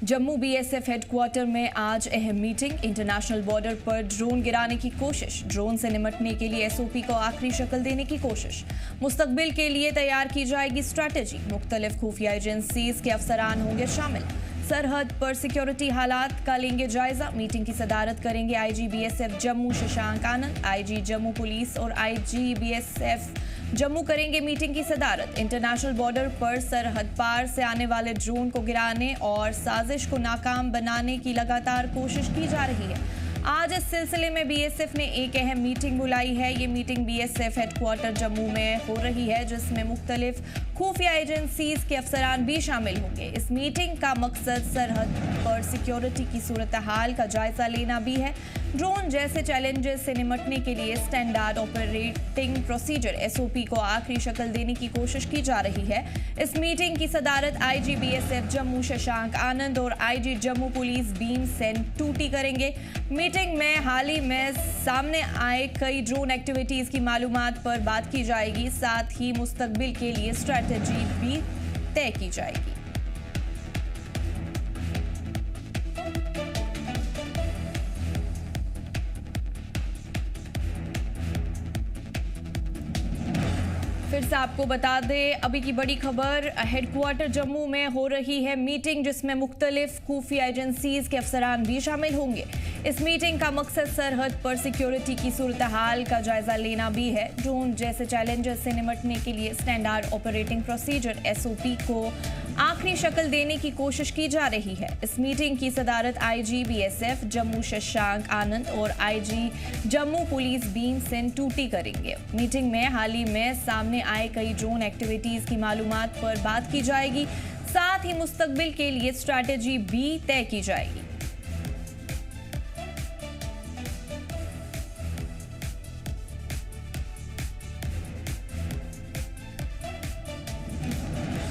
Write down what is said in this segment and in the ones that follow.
Jammu BSF headquarter में आज अहम मीटिंग। इंटरनेशनल बॉर्डर पर ड्रोन गिराने की कोशिश, ड्रोन से निपटने के लिए एसओपी को आखिरी शक्ल देने की कोशिश, मुस्तकबिल के लिए तैयार की जाएगी स्ट्रैटेजी। मुख्तलिफ खुफिया एजेंसीज के अफसरान होंगे शामिल। सरहद पर सिक्योरिटी हालात का लेंगे जायजा। मीटिंग की सदारत करेंगे आईजी बीएसएफ जम्मू शशांक आनंद। आईजी जम्मू पुलिस और आईजी बीएसएफ जम्मू करेंगे मीटिंग की सदारत। इंटरनेशनल बॉर्डर पर सरहद पार से आने वाले ड्रोन को गिराने और साजिश को नाकाम बनाने की लगातार कोशिश की जा रही है। आज इस सिलसिले में बीएसएफ ने एक अहम मीटिंग बुलाई है। ये मीटिंग बीएसएफ हेडक्वार्टर जम्मू में हो रही है, जिसमें मुख्तलिफ खुफिया एजेंसीज के अफसरान भी शामिल होंगे। इस मीटिंग का मकसद सरहद पर सिक्योरिटी की सूरत हाल का जायजा लेना भी है। ड्रोन जैसे चैलेंजेस से निपटने के लिए स्टैंडर्ड ऑपरेटिंग प्रोसीजर एसओपी को आखिरी शक्ल देने की कोशिश की जा रही है। इस मीटिंग की सदारत आईजी बीएसएफ जम्मू शशांक आनंद और आईजी जम्मू पुलिस भीम सेन टूटी करेंगे। मीटिंग में हाल ही में सामने आए कई ड्रोन एक्टिविटीज की मालूमात पर बात की जाएगी। साथ ही मुस्तकबिल के लिए स्ट्रैटेजी भी तय की जाएगी। फिर से आपको बता दें, अभी की बड़ी खबर, हेडक्वार्टर जम्मू में हो रही है मीटिंग, जिसमें मुख्तलिफ खुफिया एजेंसीज के अफसरान भी शामिल होंगे। इस मीटिंग का मकसद सरहद पर सिक्योरिटी की सूरत हाल का जायजा लेना भी है। ड्रोन जैसे चैलेंजेस से निपटने के लिए स्टैंडर्ड ऑपरेटिंग प्रोसीजर एसओपी को आखिरी शक्ल देने की कोशिश की जा रही है। इस मीटिंग की सदारत आईजी बीएसएफ जम्मू शशांक आनंद और आईजी जम्मू पुलिस भीम सेन टूटी करेंगे। मीटिंग में हाल ही में सामने आए कई ड्रोन एक्टिविटीज की मालूमात पर बात की जाएगी। साथ ही मुस्तकबिल के लिए स्ट्रैटेजी भी तय की जाएगी।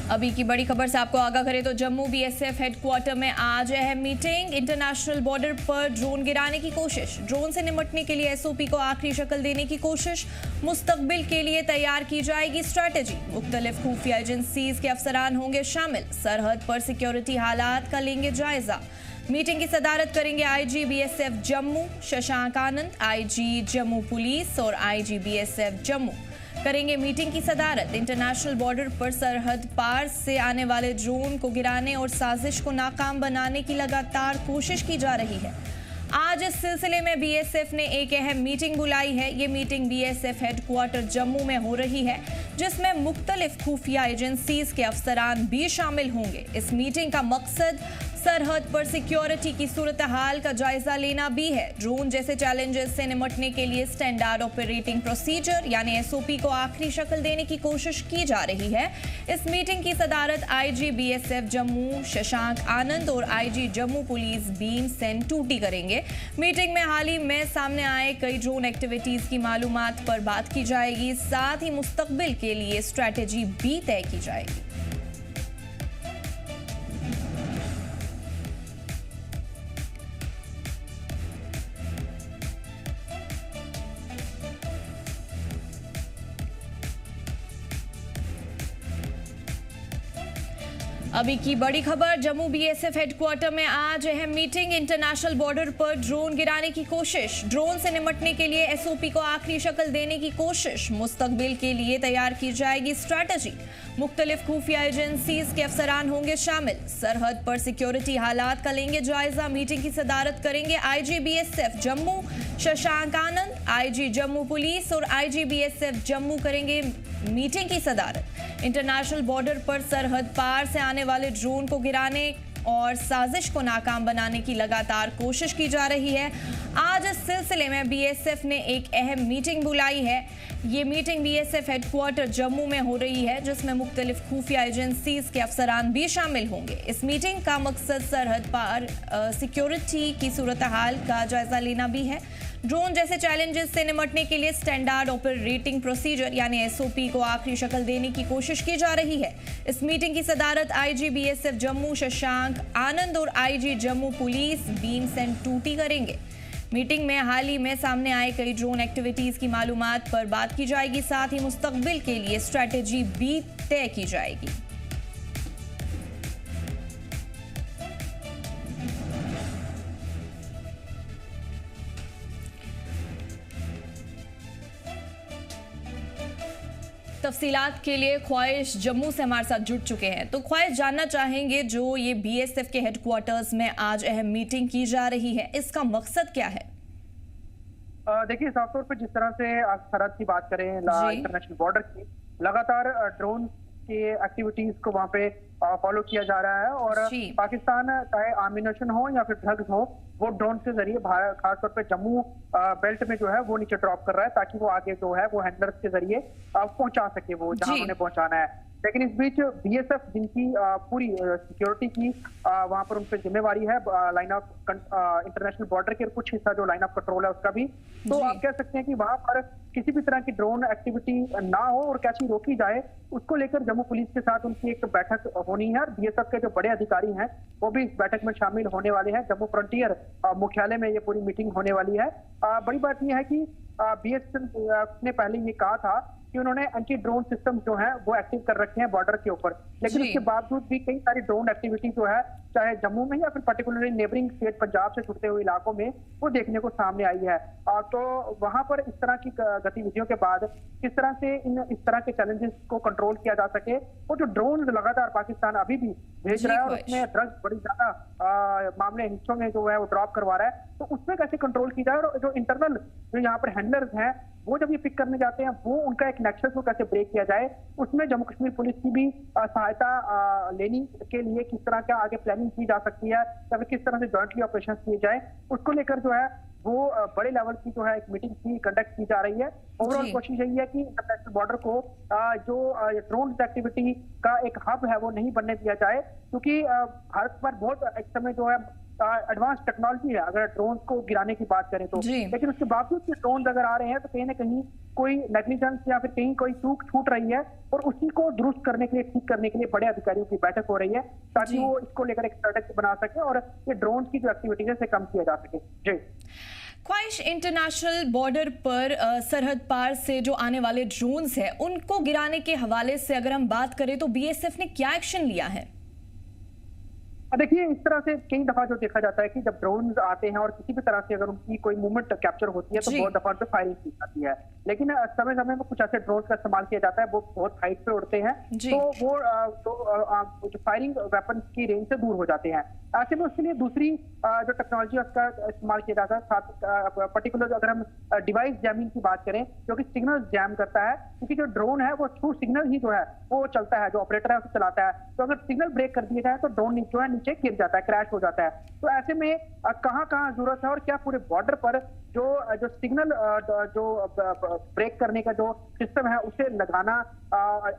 अभी की बड़ी खबर से आपको आगाह करें तो जम्मू बीएसएफ हेडक्वार्टर में आज अहम मीटिंग। इंटरनेशनल बॉर्डर पर ड्रोन गिराने की कोशिश, ड्रोन से निपटने के लिए एसओपी को आखिरी शक्ल देने की कोशिश, मुस्तकबिल के लिए तैयार की जाएगी स्ट्रैटेजी। मुख्तलिफ खुफिया एजेंसीज के अफसरान होंगे शामिल। सरहद पर सिक्योरिटी हालात का लेंगे जायजा। मीटिंग की सदारत करेंगे आईजी बीएसएफ जम्मू शशांक आनंद। आईजी जम्मू पुलिस और आईजी बीएसएफ जम्मू करेंगे मीटिंग की सदारत। इंटरनेशनल बॉर्डर पर सरहद पार से आने वाले ड्रोन को गिराने और साजिश को नाकाम बनाने की लगातार कोशिश की जा रही है। आज इस सिलसिले में बीएसएफ ने एक अहम मीटिंग बुलाई है। ये मीटिंग बीएसएफ हेडक्वार्टर जम्मू में हो रही है, जिसमें मुख्तलिफ खुफिया एजेंसीज के अफसरान भी शामिल होंगे। इस मीटिंग का मकसद सरहद पर सिक्योरिटी की सूरत हाल का जायजा लेना भी है। ड्रोन जैसे चैलेंजेस से निपटने के लिए स्टैंडर्ड ऑपरेटिंग प्रोसीजर यानी एसओपी को आखिरी शक्ल देने की कोशिश की जा रही है। इस मीटिंग की सदारत आईजी बीएसएफ जम्मू शशांक आनंद और आईजी जम्मू पुलिस भीम सेन टूटी करेंगे। मीटिंग में हाल ही में सामने आए कई ड्रोन एक्टिविटीज की मालूमात पर बात की जाएगी। साथ ही मुस्तकबिल के लिए स्ट्रैटेजी भी तय की जाएगी। अभी की बड़ी खबर, जम्मू बीएसएफ हेडक्वार्टर में आज अहम मीटिंग। इंटरनेशनल बॉर्डर पर ड्रोन गिराने की कोशिश, ड्रोन से निपटने के लिए एसओपी को आखिरी शक्ल देने की कोशिश, मुस्तकबिल के लिए तैयार की जाएगी स्ट्रैटेजी। मुख्तलिफ खुफिया एजेंसीज के अफसरान होंगे शामिल। सरहद पर सिक्योरिटी हालात का लेंगे जायजा। मीटिंग की सदारत करेंगे आईजी बीएसएफ जम्मू शशांक आनंद। आईजी जम्मू पुलिस और आईजी बीएसएफ जम्मू करेंगे मीटिंग की सदारत। इंटरनेशनल बॉर्डर पर सरहद पार से आने वाले ड्रोन को गिराने और साजिश को नाकाम बनाने की लगातार कोशिश की जा रही है। आज इस सिलसिले में बीएसएफ ने एक अहम मीटिंग बुलाई है। ये मीटिंग बीएसएफ हेडक्वार्टर जम्मू में हो रही है, जिसमें मुख्तलिफ खुफिया एजेंसीज के अफसरान भी शामिल होंगे। इस मीटिंग का मकसद सरहद पार सिक्योरिटी की सूरत हाल का जायजा लेना भी है। ड्रोन जैसे चैलेंजेस से निपटने के लिए स्टैंडर्ड ऑपरेटिंग प्रोसीजर यानी एसओपी को आखिरी शक्ल देने की कोशिश की जा रही है। इस मीटिंग की सदारत आईजी बीएसएफ जम्मू शशांक आनंद और आईजी जम्मू पुलिस भीम सेन टूटी करेंगे। मीटिंग में हाल ही में सामने आए कई ड्रोन एक्टिविटीज की मालूमात पर बात की जाएगी। साथ ही मुस्तकबिल के लिए स्ट्रैटेजी भी तय की जाएगी। तफसीलात के लिए ख्वाहिश जम्मू से हमारे साथ जुड़ चुके हैं। तो ख्वाहिश जानना चाहेंगे, जो ये बीएसएफ के हेडक्वार्टर्स में आज अहम मीटिंग की जा रही है, इसका मकसद क्या है? देखिए, साफ तौर पर जिस तरह से सरहद की बात करें, इंटरनेशनल बॉर्डर की, लगातार ड्रोन की एक्टिविटीज को वहां पे फॉलो किया जा रहा है और पाकिस्तान चाहे आमिनेशन हो या फिर ड्रग्स हो, वो ड्रोन के जरिए खासतौर पे जम्मू बेल्ट में जो है वो नीचे ड्रॉप कर रहा है, ताकि वो आगे जो है वो हैंडलर्स के जरिए पहुंचा सके वो जहां उन्हें पहुंचाना है। लेकिन इस बीच बीएसएफ, जिनकी पूरी सिक्योरिटी की वहां पर उन पर जिम्मेवारी है, लाइन ऑफ इंटरनेशनल बॉर्डर के कुछ हिस्सा जो लाइन ऑफ कंट्रोल है उसका भी, तो आप कह सकते हैं कि वहां पर किसी भी तरह की ड्रोन एक्टिविटी ना हो और कैसी रोकी जाए, उसको लेकर जम्मू पुलिस के साथ उनकी एक बैठक होनी है। बीएसएफ के जो बड़े अधिकारी हैं वो भी इस बैठक में शामिल होने वाले हैं। जम्मू फ्रंटियर मुख्यालय में ये पूरी मीटिंग होने वाली है। बड़ी बात यह है कि बीएसएफ ने पहले ये कहा था कि उन्होंने एंटी ड्रोन सिस्टम जो है वो एक्टिव कर रखे हैं बॉर्डर के ऊपर, लेकिन उसके बावजूद भी कई सारी ड्रोन एक्टिविटी जो है, चाहे जम्मू में या फिर पर्टिकुलरली नेबरिंग स्टेट पंजाब से जुड़ते हुए इलाकों में, वो देखने को सामने आई है। तो वहां पर इस तरह की गतिविधियों के बाद किस तरह से इस तरह के चैलेंजेस को कंट्रोल किया जा सके, वो जो ड्रोन लगातार पाकिस्तान अभी भी भेज रहा है और उसमें ड्रग्स बड़ी ज्यादा मामले हिस्सों में जो है वो ड्रॉप करवा रहा है, तो उसमें कैसे कंट्रोल की जाए और जो इंटरनल जो यहाँ पर हैंडलर्स हैं वो जब ये पिक करने जाते हैं, वो उनका एक नेक्सस को कैसे ब्रेक किया जाए, उसमें जम्मू कश्मीर पुलिस की भी सहायता लेने के लिए किस तरह का आगे प्लानिंग की जा सकती है या फिर किस तरह से जॉइंटली ऑपरेशन किए जाए, उसको लेकर जो है वो बड़े लेवल की जो है एक मीटिंग की कंडक्ट की जा रही है। ओवरऑल कोशिश यही है कि इंटरनेशनल बॉर्डर को जो ड्रोन एक्टिविटी का एक हब है वो नहीं बनने दिया जाए, क्योंकि भारत पर बहुत एक समय जो है एडवांस टेक्नोलॉजी है अगर ड्रोन को गिराने की बात करें तो, लेकिन उसके बावजूद भी ड्रोन अगर आ रहे हैं तो कहीं ना कहीं कोई नेग्लिजेंस या फिर कहीं कोई चूक छूट रही है और उसी को दुरुस्त करने के लिए, ठीक करने के लिए बड़े अधिकारियों की बैठक हो रही है, ताकि वो इसको लेकर एक स्ट्रेटेजी बना सके और ये ड्रोन की जो एक्टिविटीज है इसे कम किया जा सके। जी ख्वाहिश, इंटरनेशनल बॉर्डर पर सरहद पार से जो आने वाले ड्रोन्स हैं उनको गिराने के हवाले से अगर हम बात करें तो बीएसएफ ने क्या एक्शन लिया है? देखिए, इस तरह से कई दफा जो देखा जाता है कि जब ड्रोन आते हैं और किसी भी तरह से अगर उनकी कोई मूवमेंट कैप्चर होती है तो बहुत दफा पे फायरिंग की जाती है, लेकिन समय समय में कुछ ऐसे ड्रोन का इस्तेमाल किया जाता है वो बहुत हाइट पे उड़ते हैं, तो वो जो फायरिंग वेपन की रेंज से दूर हो जाते हैं। ऐसे में उसके लिए दूसरी जो टेक्नोलॉजी है उसका इस्तेमाल किया जाता है। साथ पर्टिकुलर अगर हम डिवाइस जैमिंग की बात करें, जो कि सिग्नल जैम करता है, क्योंकि जो ड्रोन है वो थ्रू सिग्नल ही जो है वो चलता है, जो ऑपरेटर है उसे चलाता है, तो अगर सिग्नल ब्रेक कर दिया जाए तो ड्रोन जो है नीचे गिर जाता है, क्रैश हो जाता है। तो ऐसे में कहाँ कहाँ जरूरत है और क्या पूरे बॉर्डर पर जो सिग्नल जो ब्रेक करने का जो सिस्टम है उसे लगाना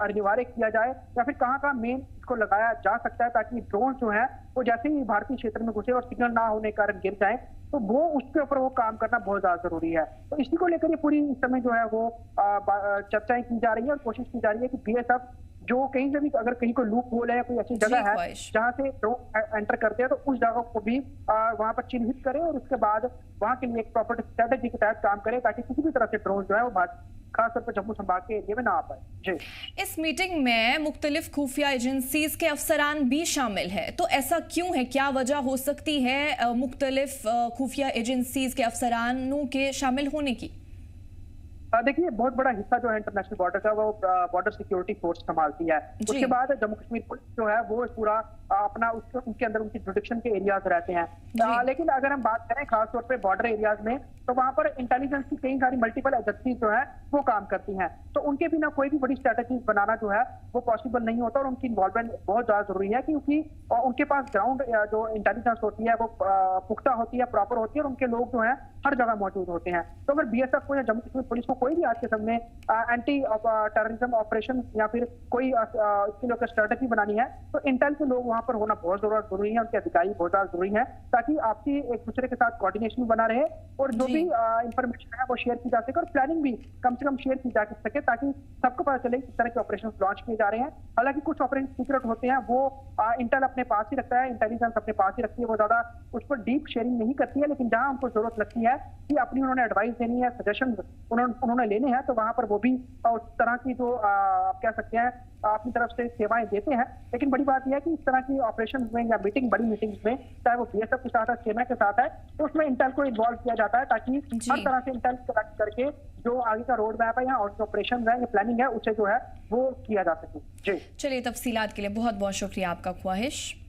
अनिवार्य किया जाए, या फिर कहाँ कहाँ मेन इसको लगाया जा सकता है, ताकि ड्रोन जो है वो जैसे ही भारतीय क्षेत्र में घुसे और सिग्नल ना होने के कारण गिर जाए, तो वो उसके ऊपर वो काम करना बहुत ज्यादा जरूरी है। तो इसी को लेकर ये पूरी इस समय जो है वो चर्चाएं की जा रही है और कोशिश की जा रही है कि बीएसएफ जो कहीं से भी अगर कहीं कोई लूप होल है या कोई ऐसी जगह है जहां से ड्रोन एंटर करते हैं तो उस जगह को भी वहां पर चिन्हित करें और उसके बाद वहां के लिए एक प्रॉपर स्ट्रेटेजी के तहत काम करें, ताकि किसी भी तरह से ड्रोन जो है वो खासतौर पर जम्मू संभाग के एरिया में ना आ पाए। जी, इस मीटिंग में मुख्तलिफ खुफिया एजेंसीज के अफसरान भी शामिल है, तो ऐसा क्यों है? क्या वजह हो सकती है मुख्तलिफ खुफिया एजेंसीज के अफसरानों के शामिल होने की? देखिए, बहुत बड़ा हिस्सा जो है इंटरनेशनल बॉर्डर का वो बॉर्डर सिक्योरिटी फोर्स संभालती है। उसके बाद जम्मू कश्मीर पुलिस जो है वो पूरा अपना उनके अंदर उनकी जुडिक्शन के एरियाज रहते हैं। लेकिन अगर हम बात करें खासतौर पे बॉर्डर एरियाज में, तो वहां पर इंटेलिजेंस की कई सारी मल्टीपल एजेंसी जो है वो काम करती हैं, तो उनके बिना कोई भी बड़ी स्ट्रेटेजी बनाना जो है वो पॉसिबल नहीं होता और उनकी इन्वॉल्वमेंट बहुत ज्यादा जरूरी है, क्योंकि उनके पास ग्राउंड जो इंटेलिजेंस होती है वो पुख्ता होती है, प्रॉपर होती है और उनके लोग जो है हर जगह मौजूद होते हैं। तो अगर बीएसएफ को या जम्मू कश्मीर पुलिस को कोई भी आज के समय एंटी टेररिज्म ऑपरेशन या फिर कोई इसके लिए स्ट्रेटेजी बनानी है, तो इंटेल के लोग वहां पर होना बहुत जरूरी है, उनके अधिकारी बहुत ज्यादा जरूरी है, ताकि आपसी एक दूसरे के साथ कोऑर्डिनेशन बना रहे और जो भी इंफॉर्मेशन है वो शेयर की जा सके और प्लानिंग भी कम से कम शेयर की जा सके, ताकि सबको पता चले किस तरह के ऑपरेशन लॉन्च किए जा रहे हैं। हालांकि कुछ ऑपरेशन सीक्रेट होते हैं, वो इंटेल अपने पास ही रखता है, इंटेलिजेंस अपने पास ही रखती है, वो ज्यादा उस पर डीप शेयरिंग नहीं करती है, लेकिन जहां उनको जरूरत लगती है कि अपनी उन्होंने एडवाइस देनी है, सजेशन उन्होंने लेने हैं, तो वहां पर वो भी उस तरह की जो आप कह सकते हैं अपनी तरफ से सेवाएं देते हैं। लेकिन बड़ी बात यह है कि इस तरह की ऑपरेशन में या बड़ी मीटिंग्स में, चाहे वो बीएसएफ के साथ है, सेना के साथ है, तो उसमें इंटेल को इन्वॉल्व किया जाता है ताकि हर तरह से इंटेल कलेक्ट करके जो आगे का रोड मैप है या ऑपरेशन है या प्लानिंग है उसे जो है वो किया जा सके। जी चलिए, तफसीलात के लिए बहुत बहुत शुक्रिया आपका ख्वाहिश।